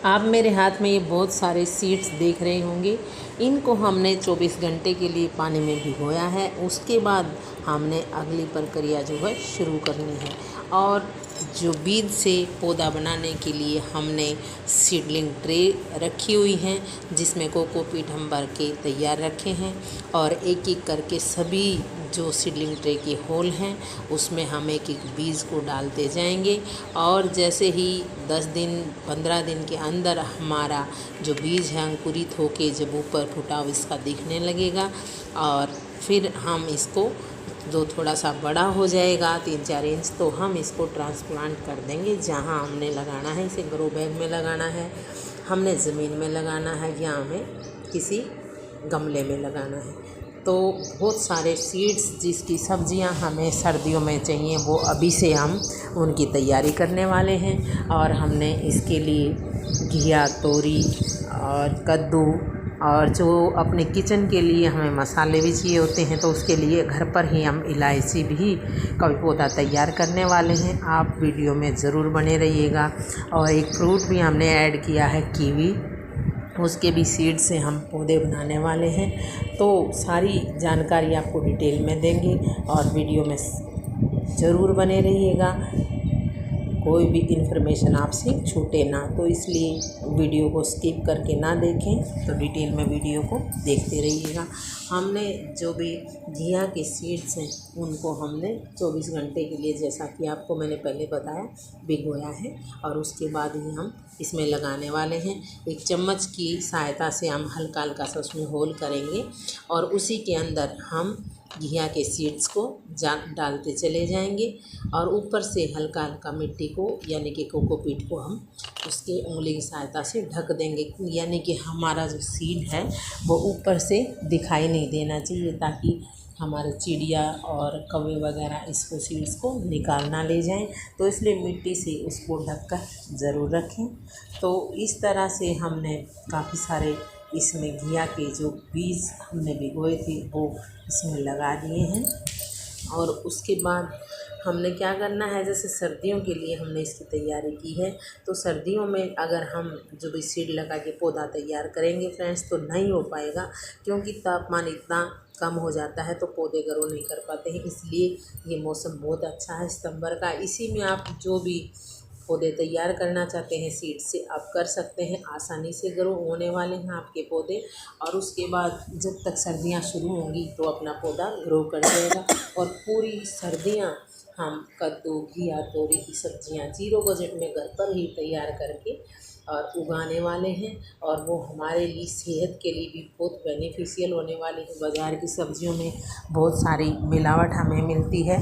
आप मेरे हाथ में ये बहुत सारे सीड्स देख रहे होंगे। इनको हमने 24 घंटे के लिए पानी में भिगोया है। उसके बाद हमने अगली प्रक्रिया जो है शुरू करनी है। और जो बीज से पौधा बनाने के लिए हमने सीडलिंग ट्रे रखी हुई हैं, जिसमें कोकोपीट हम भर के तैयार रखे हैं। और एक एक करके सभी जो सीडलिंग ट्रे के होल हैं उसमें हम एक एक बीज को डालते जाएंगे। और जैसे ही 10 दिन 15 दिन के अंदर हमारा जो बीज है अंकुरित होके जब ऊपर फुटाव इसका दिखने लगेगा, और फिर हम इसको जो थोड़ा सा बड़ा हो जाएगा 3-4 इंच, तो हम इसको ट्रांसप्लांट कर देंगे। जहाँ हमने लगाना है, इसे ग्रो बैग में लगाना है, हमने ज़मीन में लगाना है, या हमें किसी गमले में लगाना है। तो बहुत सारे सीड्स जिसकी सब्जियां हमें सर्दियों में चाहिए, वो अभी से हम उनकी तैयारी करने वाले हैं। और हमने इसके लिए घिया, तोरी और कद्दू, और जो अपने किचन के लिए हमें मसाले भी चाहिए होते हैं, तो उसके लिए घर पर ही हम इलायची भी का भी पौधा तैयार करने वाले हैं। आप वीडियो में ज़रूर बने रहिएगा। और एक फ्रूट भी हमने ऐड किया है, कीवी, उसके भी सीड से हम पौधे बनाने वाले हैं। तो सारी जानकारी आपको डिटेल में देंगे, और वीडियो में ज़रूर बने रहिएगा। कोई भी इन्फॉर्मेशन आपसे छूटे ना, तो इसलिए वीडियो को स्किप करके ना देखें, तो डिटेल में वीडियो को देखते रहिएगा। हमने जो भी घिया के सीड्स हैं उनको हमने 24 घंटे के लिए, जैसा कि आपको मैंने पहले बताया, भिगोया है। और उसके बाद ही हम इसमें लगाने वाले हैं। एक चम्मच की सहायता से हम हल्का हल्का सा उसमें होल करेंगे, और उसी के अंदर हम घिया के सीड्स को डालते चले जाएंगे। और ऊपर से हल्का हल्का मिट्टी को, यानी कि कोकोपीट को, हम उसके उंगली की सहायता से ढक देंगे। यानी कि हमारा जो सीड है वो ऊपर से दिखाई नहीं देना चाहिए, ताकि हमारे चिड़िया और कौवे वगैरह इसको सीड्स को निकाल ना ले जाएं। तो इसलिए मिट्टी से उसको ढककर ज़रूर रखें। तो इस तरह से हमने काफ़ी सारे इसमें घिया के जो बीज हमने भिगोए थे वो इसमें लगा दिए हैं। और उसके बाद हमने क्या करना है, जैसे सर्दियों के लिए हमने इसकी तैयारी की है, तो सर्दियों में अगर हम जो भी सीड लगा के पौधा तैयार करेंगे फ्रेंड्स, तो नहीं हो पाएगा, क्योंकि तापमान इतना कम हो जाता है तो पौधे ग्रो नहीं कर पाते हैं। इसलिए ये मौसम बहुत अच्छा है सितंबर का। इसी में आप जो भी पौधे तैयार करना चाहते हैं सीड से, आप कर सकते हैं। आसानी से ग्रो होने वाले हैं आपके पौधे। और उसके बाद जब तक सर्दियां शुरू होंगी तो अपना पौधा ग्रो कर जाएगा। और पूरी सर्दियां हम कद्दू, घिया, तोरी की सब्जियां 0 बजट में घर पर ही तैयार करके और उगाने वाले हैं। और वो हमारे लिए सेहत के लिए भी बहुत बेनिफिशियल होने वाली है। बाज़ार की सब्जियों में बहुत सारी मिलावट हमें मिलती है,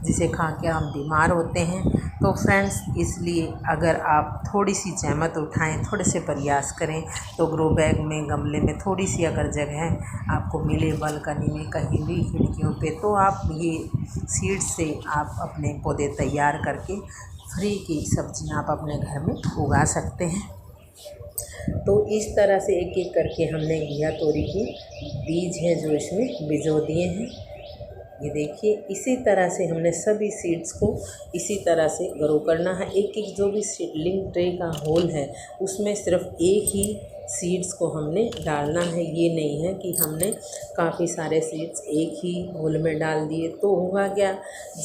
जिसे खा के हम बीमार होते हैं। तो फ्रेंड्स, इसलिए अगर आप थोड़ी सी जहमत उठाएं, थोड़े से प्रयास करें, तो ग्रो बैग में, गमले में थोड़ी सी अगर जगह आपको मिले बालकनी में, कहीं भी खिड़कियों पे, तो आप ये सीड से आप अपने पौधे तैयार करके फ्री की सब्जियां आप अपने घर में उगा सकते हैं। तो इस तरह से एक एक करके हमने घिया, तोरी के बीज हैं जो इसमें भिगो दिए हैं। ये देखिए, इसी तरह से हमने सभी सीड्स को इसी तरह से ग्रो करना है। एक एक जो भी सीडलिंग ट्रे का होल है उसमें सिर्फ एक ही सीड्स को हमने डालना है। ये नहीं है कि हमने काफ़ी सारे सीड्स एक ही होल में डाल दिए। तो होगा क्या,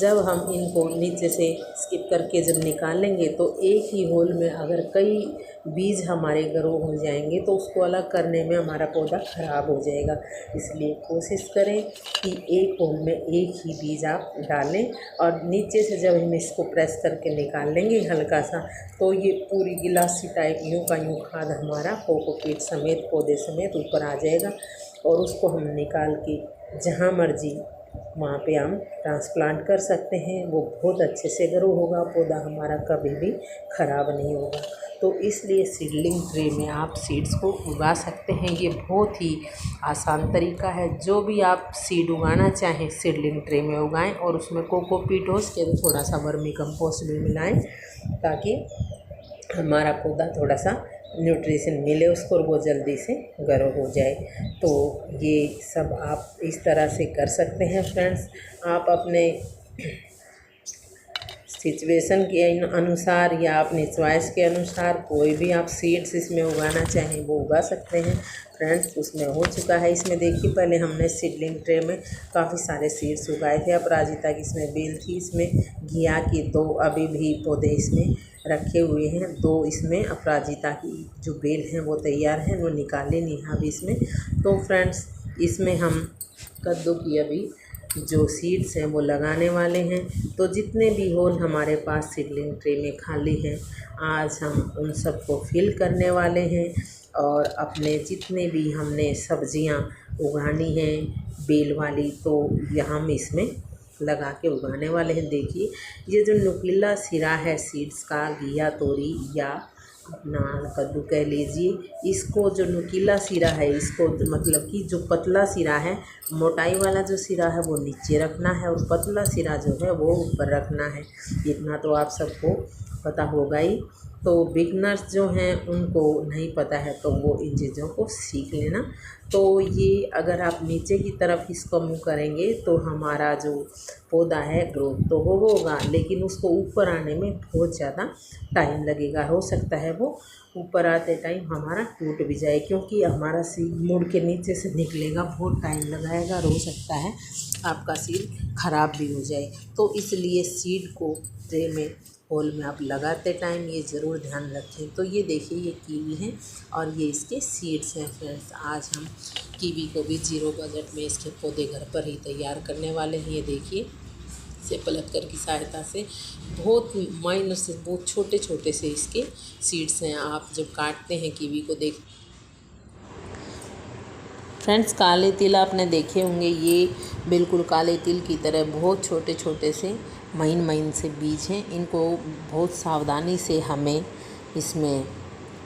जब हम इनको नीचे से स्किप करके जब निकालेंगे, तो एक ही होल में अगर कई बीज हमारे ग्रो हो जाएंगे तो उसको अलग करने में हमारा पौधा ख़राब हो जाएगा। इसलिए कोशिश करें कि एक होल में एक ही बीज आप डालें। और नीचे से जब हम इसको प्रेस करके निकाल लेंगे हल्का सा, तो ये पूरी गिलासी टाइप यूँ का यूँ खाद हमारा कोकोपीट समेत, पौधे समेत ऊपर आ जाएगा। और उसको हम निकाल के जहाँ मर्जी वहाँ पे हम ट्रांसप्लांट कर सकते हैं। वो बहुत अच्छे से ग्रो होगा, पौधा हमारा कभी भी ख़राब नहीं होगा। तो इसलिए सीडलिंग ट्रे में आप सीड्स को उगा सकते हैं। ये बहुत ही आसान तरीका है। जो भी आप सीड उगाना चाहें सीडलिंग ट्रे में उगाएं, और उसमें कोकोपीट हो, उसके थोड़ा सा वर्मी कंपोस्ट भी मिलाएं, ताकि हमारा पौधा थोड़ा सा न्यूट्रिशन मिले उसको और वो जल्दी से ग्रो हो जाए। तो ये सब आप इस तरह से कर सकते हैं फ्रेंड्स। आप अपने सिचुएशन के अनुसार या अपनी चॉइस के अनुसार कोई भी आप सीड्स इसमें उगाना चाहें वो उगा सकते हैं। फ्रेंड्स उसमें हो चुका है। इसमें देखिए पहले हमने सीडलिंग ट्रे में काफ़ी सारे सीड्स उगाए थे। अपराजिता की इसमें बेल थी, इसमें घिया की 2 अभी भी पौधे इसमें रखे हुए हैं। 2 इसमें अपराजिता की जो बेल हैं वो तैयार हैं, वो निकाले नहीं हैं अभी इसमें। तो फ्रेंड्स इसमें हम कद्दू की अभी जो सीड्स हैं वो लगाने वाले हैं। तो जितने भी होल हमारे पास सीडलिंग ट्रे में खाली हैं, आज हम उन सबको फिल करने वाले हैं और अपने जितने भी हमने सब्जियां उगानी हैं बेल वाली, तो यहाँ हम इसमें लगा के उगाने वाले हैं। देखिए ये जो नुकीला सिरा है सीड्स का, घिया तोरी या अपना कद्दू कह लीजिए, इसको जो नुकीला सिरा है इसको मतलब कि जो पतला सिरा है, मोटाई वाला जो सिरा है वो नीचे रखना है और पतला सिरा जो है वो ऊपर रखना है। इतना तो आप सबको पता होगा ही। तो बिगनर्स जो हैं उनको नहीं पता है तो वो इन चीज़ों को सीख लेना। तो ये अगर आप नीचे की तरफ इसको मुँह करेंगे तो हमारा जो पौधा है ग्रोथ तो होगा, लेकिन उसको ऊपर आने में बहुत ज़्यादा टाइम लगेगा। हो सकता है वो ऊपर आते टाइम हमारा टूट भी जाए, क्योंकि हमारा सीड मुड़ के नीचे से निकलेगा, बहुत टाइम लगाएगा और हो सकता है आपका सीड ख़राब भी हो जाए। तो इसलिए सीड को ट्रे में होल में आप लगाते टाइम ये ज़रूर ध्यान रखें। तो ये देखिए ये कीवी है और ये इसके सीड्स हैं। फ्रेंड्स आज हम कीवी को भी 0 बजट में इसके पौधे घर पर ही तैयार करने वाले हैं। ये देखिए इसे पलटकर की सहायता से बहुत माइनर से बहुत छोटे छोटे से इसके सीड्स हैं। आप जब काटते हैं कीवी को देख फ्रेंड्स काले तिल आपने देखे होंगे, ये बिल्कुल काले तिल की तरह बहुत छोटे छोटे से महीन महीन से बीज हैं। इनको बहुत सावधानी से हमें इसमें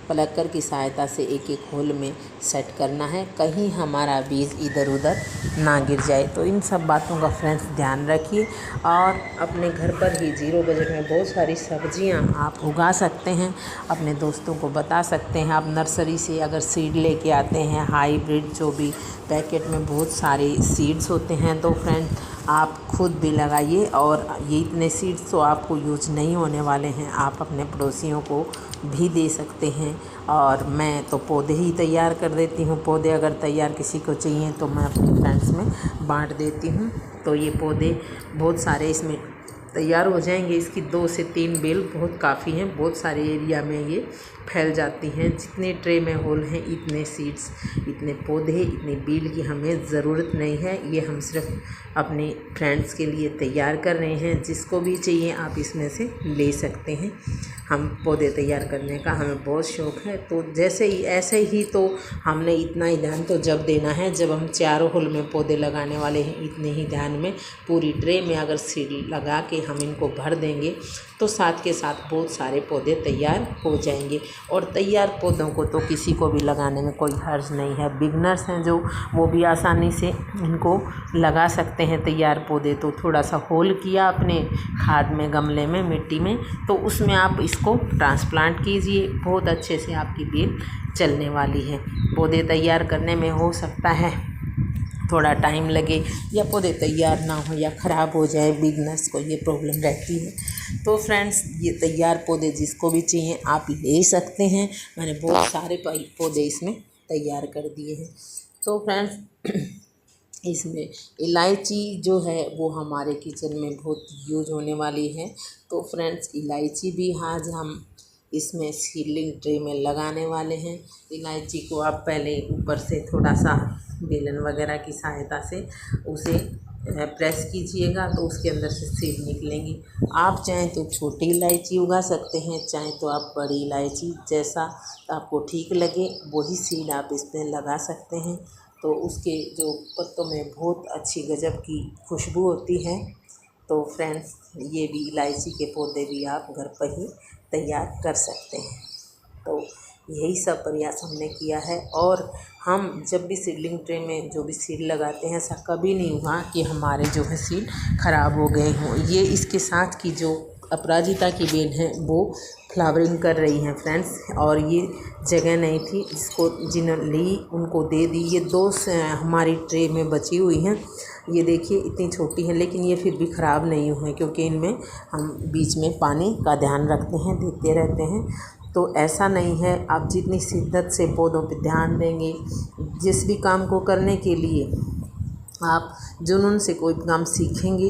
प्लकर की सहायता से एक एक होल में सेट करना है, कहीं हमारा बीज इधर उधर ना गिर जाए। तो इन सब बातों का फ्रेंड्स ध्यान रखिए और अपने घर पर ही 0 बजट में बहुत सारी सब्जियां आप उगा सकते हैं, अपने दोस्तों को बता सकते हैं। आप नर्सरी से अगर सीड लेके आते हैं हाइब्रिड, जो भी पैकेट में बहुत सारे सीड्स होते हैं, तो फ्रेंड्स आप खुद भी लगाइए। और ये इतने सीड्स तो आपको यूज नहीं होने वाले हैं, आप अपने पड़ोसियों को भी दे सकते हैं। और मैं तो पौधे ही तैयार कर देती हूँ, पौधे अगर तैयार किसी को चाहिए तो मैं अपने फ्रेंड्स में बांट देती हूँ। तो ये पौधे बहुत सारे इसमें तैयार हो जाएंगे। इसकी 2 से 3 बेल बहुत काफ़ी हैं, बहुत सारे एरिया में ये फैल जाती हैं। जितने ट्रे में होल हैं इतने सीड्स, इतने पौधे, इतनी बेल की हमें ज़रूरत नहीं है। ये हम सिर्फ अपने फ्रेंड्स के लिए तैयार कर रहे हैं। जिसको भी चाहिए आप इसमें से ले सकते हैं। हम पौधे तैयार करने का हमें बहुत शौक़ है। तो जैसे ही ऐसे ही तो हमने इतना ही ध्यान तो जब देना है जब हम 4 होल में पौधे लगाने वाले हैं, इतने ही ध्यान में पूरी ट्रे में अगर सीड लगा के हम इनको भर देंगे तो साथ के साथ बहुत सारे पौधे तैयार हो जाएंगे। और तैयार पौधों को तो किसी को भी लगाने में कोई हर्ज नहीं है। बिगनर्स हैं जो, वो भी आसानी से इनको लगा सकते हैं तैयार पौधे। तो थोड़ा सा होल किया अपने खाद में, गमले में, मिट्टी में, तो उसमें आप इसको ट्रांसप्लांट कीजिए, बहुत अच्छे से आपकी बेल चलने वाली है। पौधे तैयार करने में हो सकता है थोड़ा टाइम लगे या पौधे तैयार ना हो या ख़राब हो जाए, बिगनर्स को ये प्रॉब्लम रहती है। तो फ्रेंड्स ये तैयार पौधे जिसको भी चाहिए आप ले सकते हैं। मैंने बहुत सारे पौधे इसमें तैयार कर दिए हैं। तो फ्रेंड्स इसमें इलायची जो है वो हमारे किचन में बहुत यूज होने वाली है। तो फ्रेंड्स इलायची भी आज हम इसमें सीडलिंग ट्रे में लगाने वाले हैं। इलायची को आप पहले ऊपर से थोड़ा सा बेलन वगैरह की सहायता से उसे प्रेस कीजिएगा तो उसके अंदर से सीड निकलेंगी। आप चाहें तो छोटी इलायची उगा सकते हैं, चाहें तो आप बड़ी इलायची, जैसा आपको ठीक लगे वही सीड आप इसमें लगा सकते हैं। तो उसके जो पत्तों में बहुत अच्छी गजब की खुशबू होती है। तो फ्रेंड्स ये भी इलायची के पौधे भी आप घर पर ही तैयार कर सकते हैं। तो यही सब प्रयास हमने किया है। और हम जब भी सीडलिंग ट्रे में जो भी सीड लगाते हैं ऐसा कभी नहीं हुआ कि हमारे जो है सीड ख़राब हो गए हों। ये इसके साथ की जो अपराजिता की बेल है वो फ्लावरिंग कर रही हैं फ्रेंड्स, और ये जगह नहीं थी, जिसको जिन्होंने ली उनको दे दी। ये 2 हमारी ट्रे में बची हुई हैं। ये देखिए इतनी छोटी है, लेकिन ये फिर भी ख़राब नहीं हुए क्योंकि इनमें हम बीच में पानी का ध्यान रखते हैं, देते रहते हैं। तो ऐसा नहीं है, आप जितनी शिद्दत से पौधों पे ध्यान देंगे, जिस भी काम को करने के लिए आप जुनून से कोई काम सीखेंगे,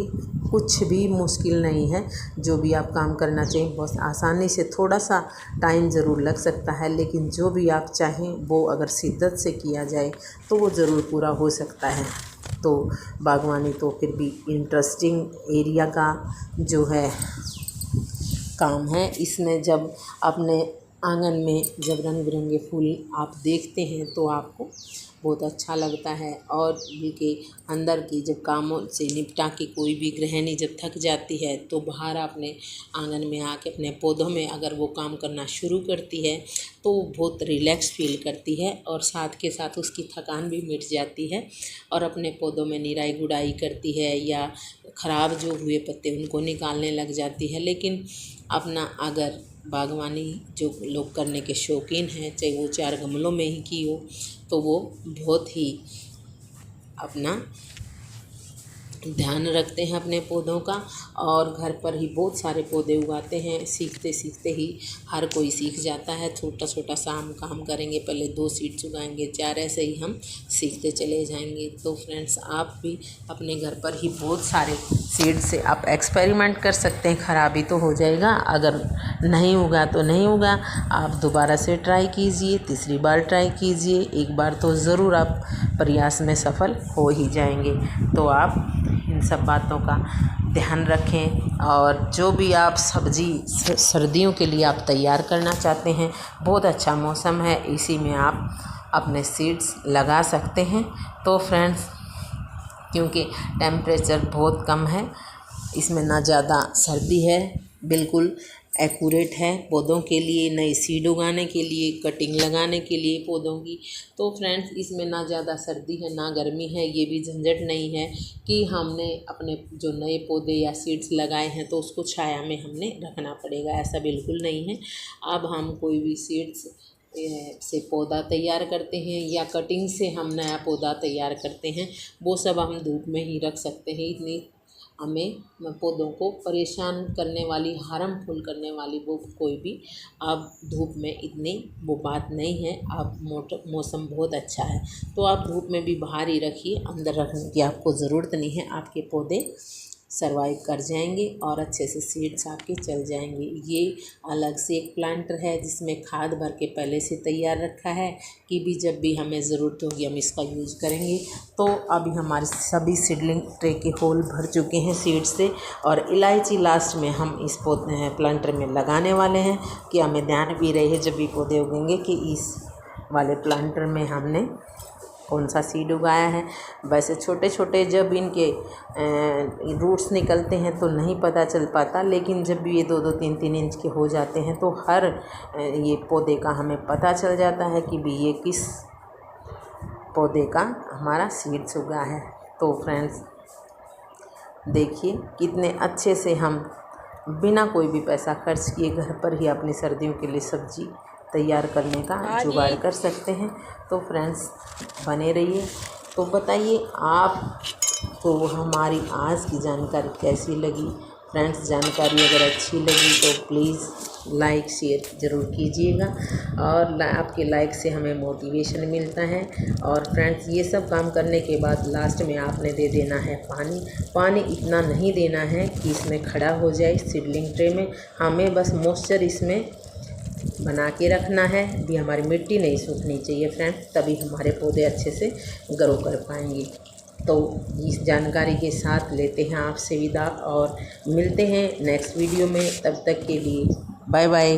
कुछ भी मुश्किल नहीं है। जो भी आप काम करना चाहिए बहुत आसानी से, थोड़ा सा टाइम ज़रूर लग सकता है, लेकिन जो भी आप चाहें वो अगर शिद्दत से किया जाए तो वो ज़रूर पूरा हो सकता है। तो बागवानी तो फिर भी इंटरेस्टिंग एरिया का जो है काम है। इसमें जब अपने आंगन में जब रंग बिरंगे फूल आप देखते हैं तो आपको बहुत अच्छा लगता है। और उनके अंदर की जब कामों से निपटा के कोई भी गृहिणी जब थक जाती है तो बाहर अपने आंगन में आके अपने पौधों में अगर वो काम करना शुरू करती है तो वो बहुत रिलैक्स फील करती है और साथ के साथ उसकी थकान भी मिट जाती है और अपने पौधों में निराई गुड़ाई करती है या ख़राब जो हुए पत्ते उनको निकालने लग जाती है। लेकिन अपना अगर बागवानी जो लोग करने के शौकीन हैं, चाहे वो 4 गमलों में ही की हो, तो वो बहुत ही अपना ध्यान रखते हैं अपने पौधों का और घर पर ही बहुत सारे पौधे उगाते हैं। सीखते सीखते ही हर कोई सीख जाता है। छोटा छोटा सा हम काम करेंगे, पहले 2 सीड्स उगाएंगे, 4, ऐसे ही हम सीखते चले जाएंगे। तो फ्रेंड्स, आप भी अपने घर पर ही बहुत सारे सीड से आप एक्सपेरिमेंट कर सकते हैं। ख़राबी तो हो जाएगा, अगर नहीं उगा तो नहीं उगा, आप दोबारा से ट्राई कीजिए, तीसरी बार ट्राई कीजिए, एक बार तो ज़रूर आप प्रयास में सफल हो ही जाएंगे। तो आप इन सब बातों का ध्यान रखें और जो भी आप सब्ज़ी सर्दियों के लिए आप तैयार करना चाहते हैं, बहुत अच्छा मौसम है, इसी में आप अपने सीड्स लगा सकते हैं। तो फ्रेंड्स, क्योंकि टेम्परेचर बहुत कम है, इसमें ना ज़्यादा सर्दी है, बिल्कुल एक्यूरेट है पौधों के लिए, नई सीड उगाने के लिए, कटिंग लगाने के लिए पौधों की। तो फ्रेंड्स, इसमें ना ज़्यादा सर्दी है ना गर्मी है, ये भी झंझट नहीं है कि हमने अपने जो नए पौधे या सीड्स लगाए हैं तो उसको छाया में हमने रखना पड़ेगा, ऐसा बिल्कुल नहीं है। अब हम कोई भी सीड्स से पौधा तैयार करते हैं या कटिंग से हम नया पौधा तैयार करते हैं, वो सब हम धूप में ही रख सकते हैं। इतनी हमें पौधों को परेशान करने वाली, हार्मफुल करने वाली वो कोई भी अब धूप में इतनी वो बात नहीं है। अब मौसम बहुत अच्छा है, तो आप धूप में भी बाहर ही रखिए, अंदर रखने की आपको ज़रूरत नहीं है। आपके पौधे सर्वाइव कर जाएंगे और अच्छे से सीड्स आपके चल जाएंगे। ये अलग से एक प्लांटर है जिसमें खाद भर के पहले से तैयार रखा है कि भी जब भी हमें ज़रूरत होगी हम इसका यूज़ करेंगे। तो अभी हमारे सभी सीडलिंग ट्रे के होल भर चुके हैं सीड से और इलायची लास्ट में हम इस प्लांटर में लगाने वाले हैं कि हमें ध्यान भी रहे जब भी पौधे उगेंगे कि इस वाले प्लांटर में हमने कौन सा सीड उगाया है। वैसे छोटे छोटे जब इनके रूट्स निकलते हैं तो नहीं पता चल पाता, लेकिन जब भी ये 2-2, 3-3 इंच के हो जाते हैं तो हर ये पौधे का हमें पता चल जाता है कि भी ये किस पौधे का हमारा सीड्स उगा है। तो फ्रेंड्स, देखिए कितने अच्छे से हम बिना कोई भी पैसा खर्च किए घर पर ही अपनी सर्दियों के लिए सब्जी तैयार करने का जुगाड़ कर सकते हैं। तो फ्रेंड्स, बने रहिए। तो बताइए आपको हमारी आज की जानकारी कैसी लगी। फ्रेंड्स, जानकारी अगर अच्छी लगी तो प्लीज़ लाइक शेयर ज़रूर कीजिएगा और आपके लाइक से हमें मोटिवेशन मिलता है। और फ्रेंड्स, ये सब काम करने के बाद लास्ट में आपने दे देना है पानी। पानी इतना नहीं देना है कि इसमें खड़ा हो जाए सीडलिंग ट्रे में, हमें बस मॉइस्चर इसमें बना के रखना है, भी हमारी मिट्टी नहीं सूखनी चाहिए फ्रेंड्स, तभी हमारे पौधे अच्छे से ग्रो कर पाएंगे। तो इस जानकारी के साथ लेते हैं आपसे विदा और मिलते हैं नेक्स्ट वीडियो में। तब तक के लिए बाय बाय।